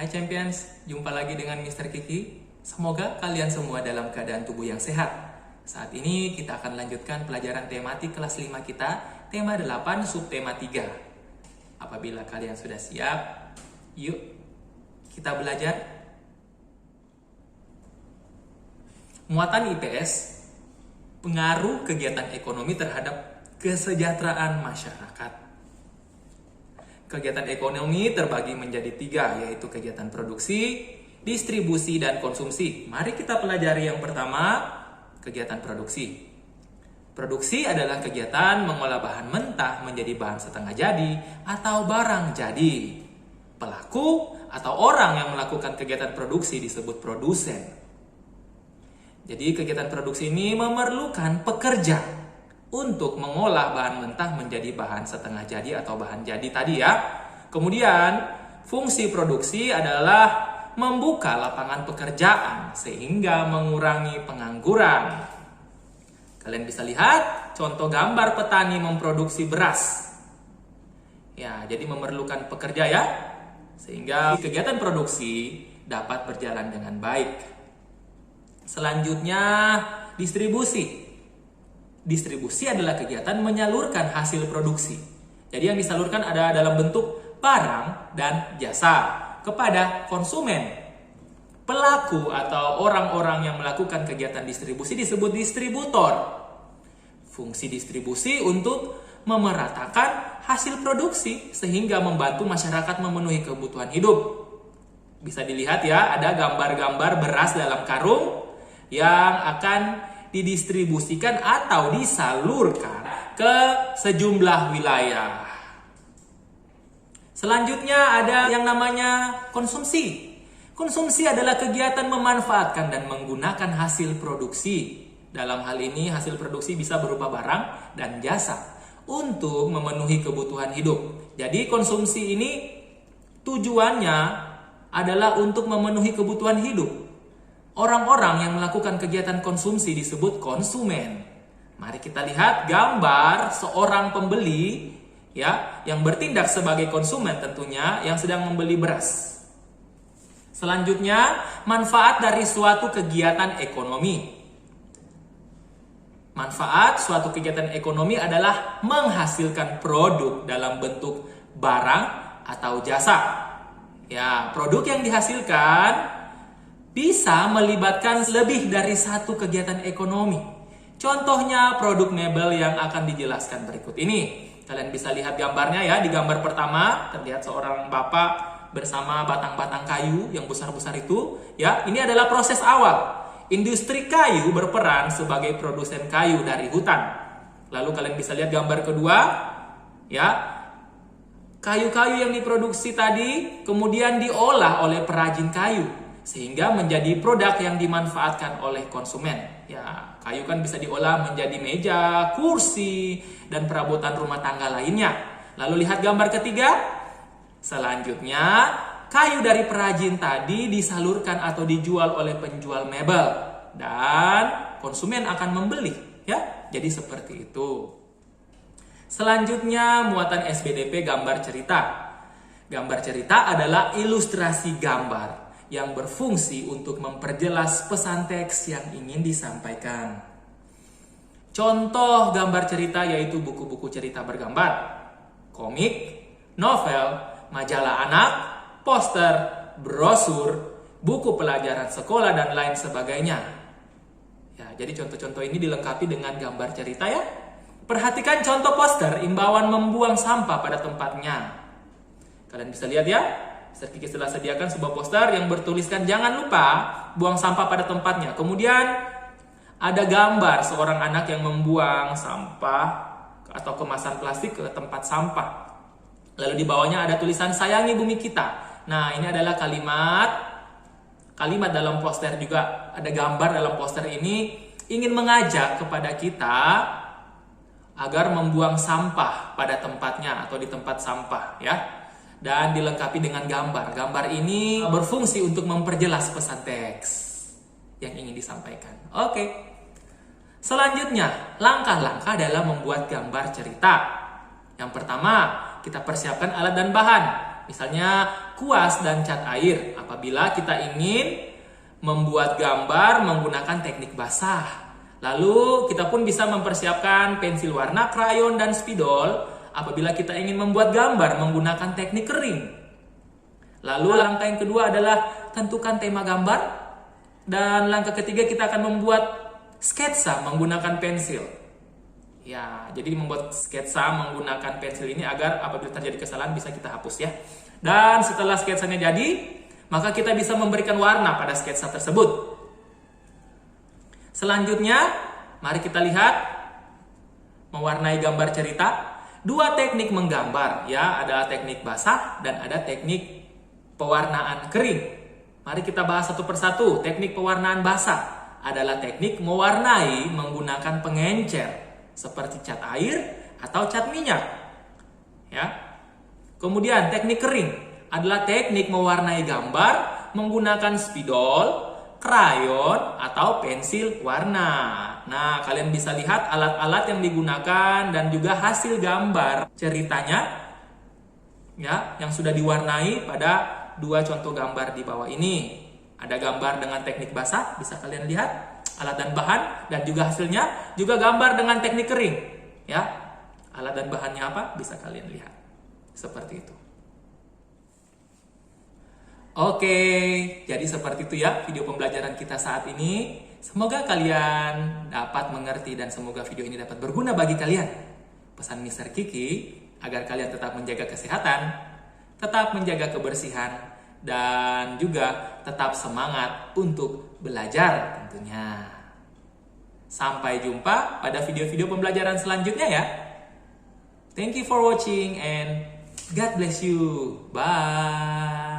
Hai Champions, jumpa lagi dengan Mr. Kiki. Semoga kalian semua dalam keadaan tubuh yang sehat. Saat ini kita akan lanjutkan pelajaran tematik kelas 5 kita, tema 8, subtema 3. Apabila kalian sudah siap, yuk kita belajar. Muatan IPS, pengaruh kegiatan ekonomi terhadap kesejahteraan masyarakat. Kegiatan ekonomi terbagi menjadi 3, yaitu kegiatan produksi, distribusi, dan konsumsi. Mari kita pelajari yang pertama, kegiatan produksi. Produksi adalah kegiatan mengolah bahan mentah menjadi bahan setengah jadi atau barang jadi. Pelaku atau orang yang melakukan kegiatan produksi disebut produsen. Jadi kegiatan produksi ini memerlukan pekerja untuk mengolah bahan mentah menjadi bahan setengah jadi atau bahan jadi tadi ya. Kemudian fungsi produksi adalah membuka lapangan pekerjaan sehingga mengurangi pengangguran. Kalian bisa lihat contoh gambar petani memproduksi beras. Ya, jadi memerlukan pekerja ya, sehingga kegiatan produksi dapat berjalan dengan baik. Selanjutnya distribusi. Distribusi adalah kegiatan menyalurkan hasil produksi. Jadi yang disalurkan ada dalam bentuk barang dan jasa kepada konsumen. Pelaku atau orang-orang yang melakukan kegiatan distribusi disebut distributor. Fungsi distribusi untuk memeratakan hasil produksi sehingga membantu masyarakat memenuhi kebutuhan hidup. Bisa dilihat ya, ada gambar-gambar beras dalam karung yang akan didistribusikan atau disalurkan ke sejumlah wilayah. Selanjutnya ada yang namanya konsumsi. Konsumsi adalah kegiatan memanfaatkan dan menggunakan hasil produksi. Dalam hal ini hasil produksi bisa berupa barang dan jasa untuk memenuhi kebutuhan hidup. Jadi konsumsi ini tujuannya adalah untuk memenuhi kebutuhan hidup. Orang-orang yang melakukan kegiatan konsumsi disebut konsumen. Mari kita lihat gambar seorang pembeli ya yang bertindak sebagai konsumen tentunya yang sedang membeli beras. Selanjutnya, manfaat dari suatu kegiatan ekonomi. Manfaat suatu kegiatan ekonomi adalah menghasilkan produk dalam bentuk barang atau jasa. Ya, produk yang dihasilkan bisa melibatkan lebih dari satu kegiatan ekonomi. Contohnya produk mebel yang akan dijelaskan berikut ini. Kalian bisa lihat gambarnya ya. Di gambar pertama terlihat seorang bapak bersama batang-batang kayu yang besar-besar itu. Ya, ini adalah proses awal. Industri kayu berperan sebagai produsen kayu dari hutan. Lalu kalian bisa lihat gambar kedua. Ya, kayu-kayu yang diproduksi tadi kemudian diolah oleh perajin kayu sehingga menjadi produk yang dimanfaatkan oleh konsumen. Ya, kayu kan bisa diolah menjadi meja, kursi, dan perabotan rumah tangga lainnya. Lalu lihat gambar ketiga. Selanjutnya, kayu dari perajin tadi disalurkan atau dijual oleh penjual mebel dan konsumen akan membeli, ya. Jadi seperti itu. Selanjutnya, muatan SBDP gambar cerita. Gambar cerita adalah ilustrasi gambar yang berfungsi untuk memperjelas pesan teks yang ingin disampaikan. Contoh gambar cerita yaitu buku-buku cerita bergambar, komik, novel, majalah anak, poster, brosur, buku pelajaran sekolah, dan lain sebagainya. Ya, jadi contoh-contoh ini dilengkapi dengan gambar cerita ya. Perhatikan contoh poster imbauan membuang sampah pada tempatnya. Kalian bisa lihat ya. Mr. Kiki telah sediakan sebuah poster yang bertuliskan jangan lupa buang sampah pada tempatnya. Kemudian ada gambar seorang anak yang membuang sampah atau kemasan plastik ke tempat sampah. Lalu di bawahnya ada tulisan sayangi bumi kita. Nah, ini adalah kalimat dalam poster juga. Ada gambar dalam poster ini ingin mengajak kepada kita agar membuang sampah pada tempatnya atau di tempat sampah ya. Dan dilengkapi dengan gambar. Gambar ini berfungsi untuk memperjelas pesan teks yang ingin disampaikan. Oke. Selanjutnya, langkah-langkah dalam membuat gambar cerita. Yang pertama, kita persiapkan alat dan bahan. Misalnya kuas dan cat air apabila kita ingin membuat gambar menggunakan teknik basah. Lalu kita pun bisa mempersiapkan pensil warna, krayon, dan spidol apabila kita ingin membuat gambar menggunakan teknik kering. Lalu langkah yang kedua adalah tentukan tema gambar. Dan langkah ketiga kita akan membuat sketsa menggunakan pensil. Ya, jadi membuat sketsa menggunakan pensil ini agar apabila terjadi kesalahan bisa kita hapus ya. Dan setelah sketsanya jadi, maka kita bisa memberikan warna pada sketsa tersebut. Selanjutnya, mari kita lihat mewarnai gambar cerita. Dua teknik menggambar, ya, ada teknik basah dan ada teknik pewarnaan kering. Mari kita bahas satu persatu. Teknik pewarnaan basah adalah teknik mewarnai menggunakan pengencer seperti cat air atau cat minyak. Ya. Kemudian teknik kering adalah teknik mewarnai gambar menggunakan spidol, krayon, atau pensil warna. Nah, kalian bisa lihat alat-alat yang digunakan dan juga hasil gambar ceritanya ya, yang sudah diwarnai pada dua contoh gambar di bawah ini. Ada gambar dengan teknik basah, bisa kalian lihat alat dan bahan, dan juga hasilnya juga gambar dengan teknik kering. Ya, alat dan bahannya apa? Bisa kalian lihat. Seperti itu. Oke, jadi seperti itu ya video pembelajaran kita saat ini. Semoga kalian dapat mengerti dan semoga video ini dapat berguna bagi kalian. Pesan Mr. Kiki agar kalian tetap menjaga kesehatan, tetap menjaga kebersihan, dan juga tetap semangat untuk belajar tentunya. Sampai jumpa pada video-video pembelajaran selanjutnya ya. Thank you for watching and God bless you. Bye.